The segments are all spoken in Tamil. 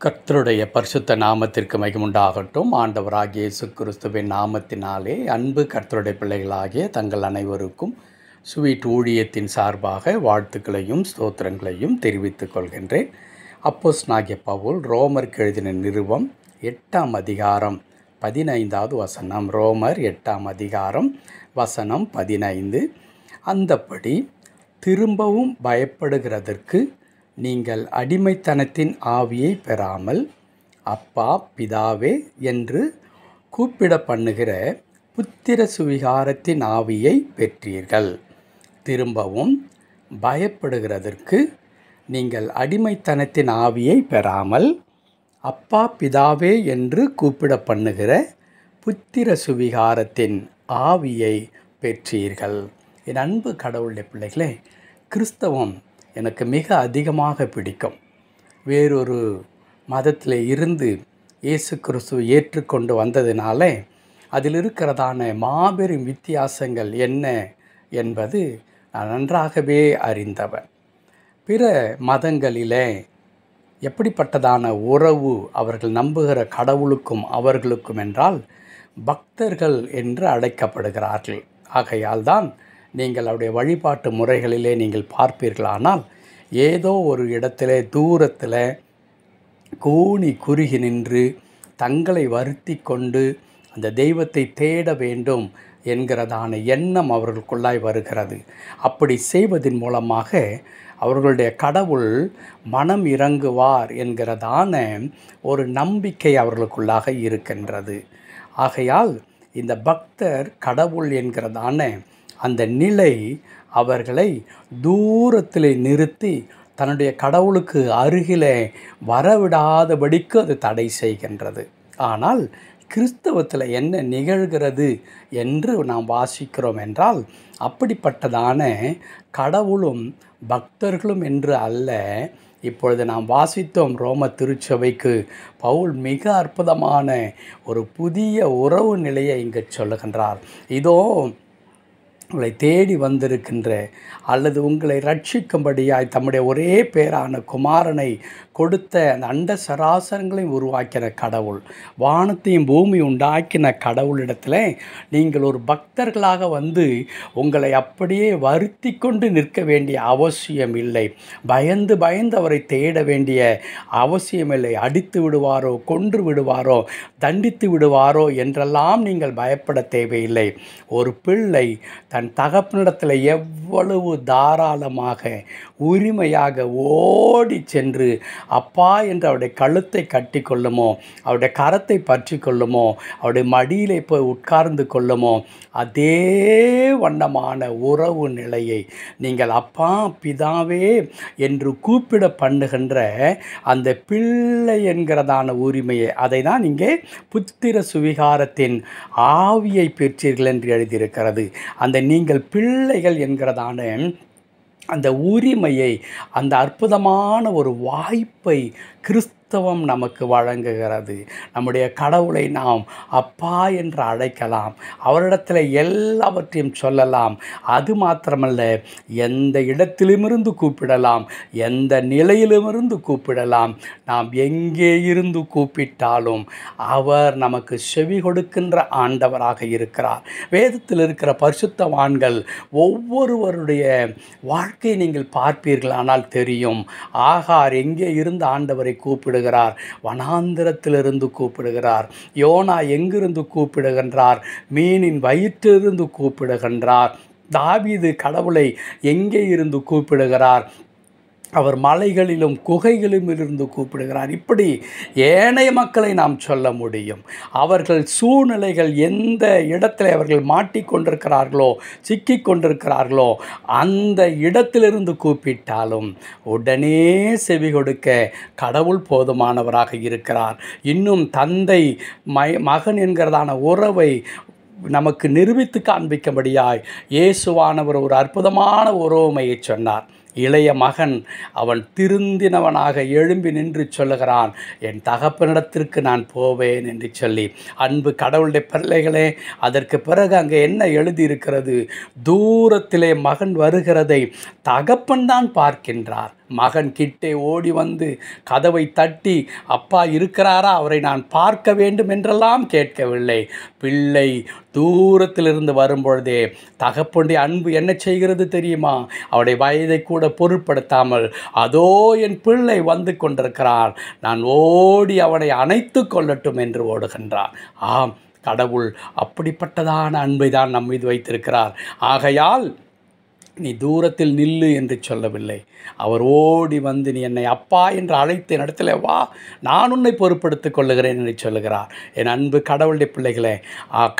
கர்த்தருடைய பரிசுத்த நாமத்திற்கு மகிமுண்டாகட்டும். ஆண்டவராகிய இயேசு கிறிஸ்துவின் நாமத்தினாலே அன்பு கர்த்தருடைய பிள்ளைகளாகிய தங்கள் அனைவருக்கும் ஸ்வீட் ஊழியத்தின் சார்பாக வாழ்த்துக்களையும் ஸ்தோத்திரங்களையும் தெரிவித்துக் கொள்கின்றேன். அப்போஸ்தலனாகிய பவுல் ரோமருக்கு எழுதின நிருபம் 8ஆம் அதிகாரம் 15வது வசனம். ரோமர் 8ஆம் அதிகாரம் வசனம் 15. அந்தப்படி திரும்பவும் பயப்படுகிறதற்கு நீங்கள் அடிமைத்தனத்தின் ஆவியை பெறாமல் அப்பா பிதாவே என்று கூப்பிட பண்ணுகிற புத்திர சுவிகாரத்தின் ஆவியை பெற்றீர்கள். திரும்பவும் பயப்படுகிறதற்கு நீங்கள் அடிமைத்தனத்தின் ஆவியை பெறாமல் அப்பா பிதாவே என்று கூப்பிட பண்ணுகிற புத்திர சுவிகாரத்தின் ஆவியை பெற்றீர்கள். என் அன்பு கடவுளுடைய பிள்ளைகளே, கிறிஸ்தவம் எனக்கு மிக அதிகமாக பிடிக்கும். வேறொரு மதத்தில் இருந்து இயேசு கிறிஸ்துவை ஏற்றுக்கொண்டு வந்ததினால அதில் இருக்கிறதான மாபெரும் வித்தியாசங்கள் என்ன என்பது நான் நன்றாகவே அறிந்தவன். பிற மதங்களிலே எப்படிப்பட்டதான உறவு அவர்கள் நம்புகிற கடவுளுக்கும் அவர்களுக்கும் என்றால் பக்தர்கள் என்று அழைக்கப்படுகிறார்கள். ஆகையால் தான் நீங்கள் அவருடைய வழிபாட்டு முறைகளிலே நீங்கள் பார்ப்பீர்களானால் ஏதோ ஒரு இடத்திலே தூரத்தில் கூனி குறுகி நின்று தங்களை வருத்தி கொண்டு அந்த தெய்வத்தை தேட வேண்டும் என்கிறதான எண்ணம் அவர்களுக்குள்ளாய் வருகிறது. அப்படி செய்வதன் மூலமாக அவர்களுடைய கடவுள் மனம் இறங்குவார் என்கிறதான ஒரு நம்பிக்கை அவர்களுக்குள்ளாக இருக்கின்றது. ஆகையால் இந்த பக்தர் கடவுள் என்கிறதான அந்த நிலை அவர்களை தூரத்தில் நிறுத்தி தன்னுடைய கடவுளுக்கு அருகிலே வரவிடாதபடிக்கு அது தடை செய்கின்றது. ஆனால் கிறிஸ்தவத்தில் என்ன நிகழ்கிறது என்று நாம் வாசிக்கிறோம் என்றால் அப்படிப்பட்டதான கடவுளும் பக்தர்களும் என்று அல்ல. இப்பொழுது நாம் வாசித்தோம் ரோம திருச்சபைக்கு பவுல் மிக அற்புதமான ஒரு புதிய உறவு நிலையை இங்கு சொல்லுகின்றார். இதோ உங்களை தேடி வந்திருக்கின்ற அல்லது உங்களை ரட்சிக்கும்படியாய் தம்முடைய ஒரே பேரான குமாரனை கொடுத்த அந்த அண்ட சராசரங்களையும் உருவாக்கின கடவுள், வானத்தையும் பூமி உண்டாக்கின கடவுளிடத்தில் நீங்கள் ஒரு பக்தர்களாக வந்து உங்களை அப்படியே வருத்தி கொண்டு நிற்க வேண்டிய அவசியம் இல்லை. பயந்து பயந்து அவரை தேட வேண்டிய அவசியமில்லை. அடித்து விடுவாரோ, கொன்று விடுவாரோ, தண்டித்து விடுவாரோ என்றெல்லாம் நீங்கள் பயப்பட தேவையில்லை. ஒரு பிள்ளை தன் தகப்பனிடத்தில் எவ்வளவு தாராளமாக உரிமையாக ஓடி சென்று அப்பா என்று அவருடைய கழுத்தை கட்டி கொள்ளுமோ, அவருடைய கரத்தை பற்றி கொள்ளுமோ, அவருடைய மடியிலே போய் உட்கார்ந்து கொள்ளுமோ, அதே வண்ணமான உறவு நிலையை நீங்கள் அப்பா பிதாவே என்று கூப்பிட பண்ணுகின்ற அந்த பிள்ளை என்கிறதான உரிமையை, அதை தான் இங்கே புத்திர சுவிகாரத்தின் ஆவியை பெற்றீர்கள் என்று எழுதியிருக்கிறது. அந்த நீங்கள் பிள்ளைகள் என்கிறதான அந்த உரிமையை, அந்த அற்புதமான ஒரு வாய்ப்பை கிறிஸ்தவம் நமக்கு வழங்குகிறது. நம்முடைய கடவுளை நாம் அப்பா என்று அழைக்கலாம். அவரிடத்தில் எல்லாவற்றையும் சொல்லலாம். அது மாத்திரமல்ல, எந்த இடத்திலுமிருந்து கூப்பிடலாம், எந்த நிலையிலுமிருந்து கூப்பிடலாம். நாம் எங்கே இருந்து கூப்பிட்டாலும் அவர் நமக்கு செவி கொடுக்கின்ற ஆண்டவராக இருக்கிறார். வேதத்தில் இருக்கிற பரிசுத்தவான்கள் ஒவ்வொருவருடைய வாழ்க்கையை நீங்கள் பார்ப்பீர்களானால் தெரியும். ஆகார் எங்கே இருந்து ஆண்டவரை கூப்பிடுகிறார்? வனாந்திரத்திலிருந்து கூப்பிடுகிறார். யோனா எங்கிருந்து கூப்பிடுகின்றார்? மீனின் வயிற்றிலிருந்து கூப்பிடுகின்றார். தாவீது கடவுளை எங்கே இருந்து கூப்பிடுகிறார்? அவர் மலைகளிலும் குகைகளிலும் இருந்து கூப்பிடுகிறார். இப்படி ஏனைய மக்களை நாம் சொல்ல முடியும். அவர்கள் சூழ்நிலைகள் எந்த இடத்துல அவர்கள் மாட்டிக்கொண்டிருக்கிறார்களோ, சிக்கி கொண்டிருக்கிறார்களோ, அந்த இடத்திலிருந்து கூப்பிட்டாலும் உடனே செவி கொடுக்க கடவுள் போதுமானவராக இருக்கிறார். இன்னும் தந்தை மகன் என்கிறதான உறவை நமக்கு நிரூபித்து காண்பிக்கும்படியாய் இயேசுவானவர் ஒரு அற்புதமான உறவுமையை சொன்னார். இளைய மகன் அவன் திருந்தினவனாக எழும்பி நின்று சொல்லுகிறான், என் தகப்பனிடத்திற்கு நான் போவேன் என்று சொல்லி. அன்பு கடவுளுடைய பிள்ளைகளே, அதற்கு பிறகு அங்கே என்ன எழுதியிருக்கிறது? தூரத்திலே மகன் வருகிறதை தகப்பன் தான் பார்க்கின்றார், மகன் கிட்டே ஓடி வந்து கதவை தட்டி அப்பா இருக்கிறாரா, அவரை நான் பார்க்க வேண்டும் என்றெல்லாம் கேட்கவில்லை. பிள்ளை தூரத்திலிருந்து வரும்பொழுதே தகப்பனுடைய அன்பு என்ன செய்கிறது தெரியுமா? அவருடைய வயதை கூட பொருட்படுத்தாமல், அதோ என் பிள்ளை வந்து கொண்டிருக்கிறார், நான் ஓடி அவனை அணைத்து கொள்ளட்டும் என்று ஓடுகின்றார். ஆம், கடவுள் அப்படிப்பட்டதான அன்பை தான் நம் மீது வைத்திருக்கிறார். ஆகையால் நீ தூரத்தில் நில்லு என்று சொல்லவில்லை. அவர் ஓடி வந்து நீ என்னை அப்பா என்று அழைத்த இடத்துல வா, நான் உன்னை பொறுப்படுத்திக் கொள்ளுகிறேன் என்று சொல்லுகிறார். என் அன்பு கடவுளுடைய பிள்ளைகளே,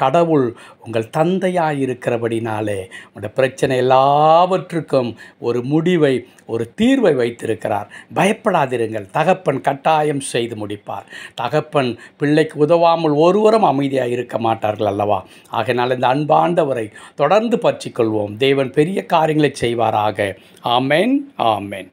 கடவுள் உங்கள் தந்தையாக இருக்கிறபடினாலே உங்களுடைய பிரச்சனை எல்லாவற்றுக்கும் ஒரு முடிவை, ஒரு தீர்வை வைத்திருக்கிறார். பயப்படாதிருங்கள், தகப்பன் கட்டாயம் செய்து முடிப்பார். தகப்பன் பிள்ளைக்கு உதவாமல் ஒருவரும் அமைதியாக இருக்க மாட்டார்கள் அல்லவா? ஆகையினால் இந்த அன்பாண்டவரை தொடர்ந்து பற்றிக்கொள்வோம். தேவன் பெரிய காரியங்களை செய்வாராக. ஆமென், ஆமென்.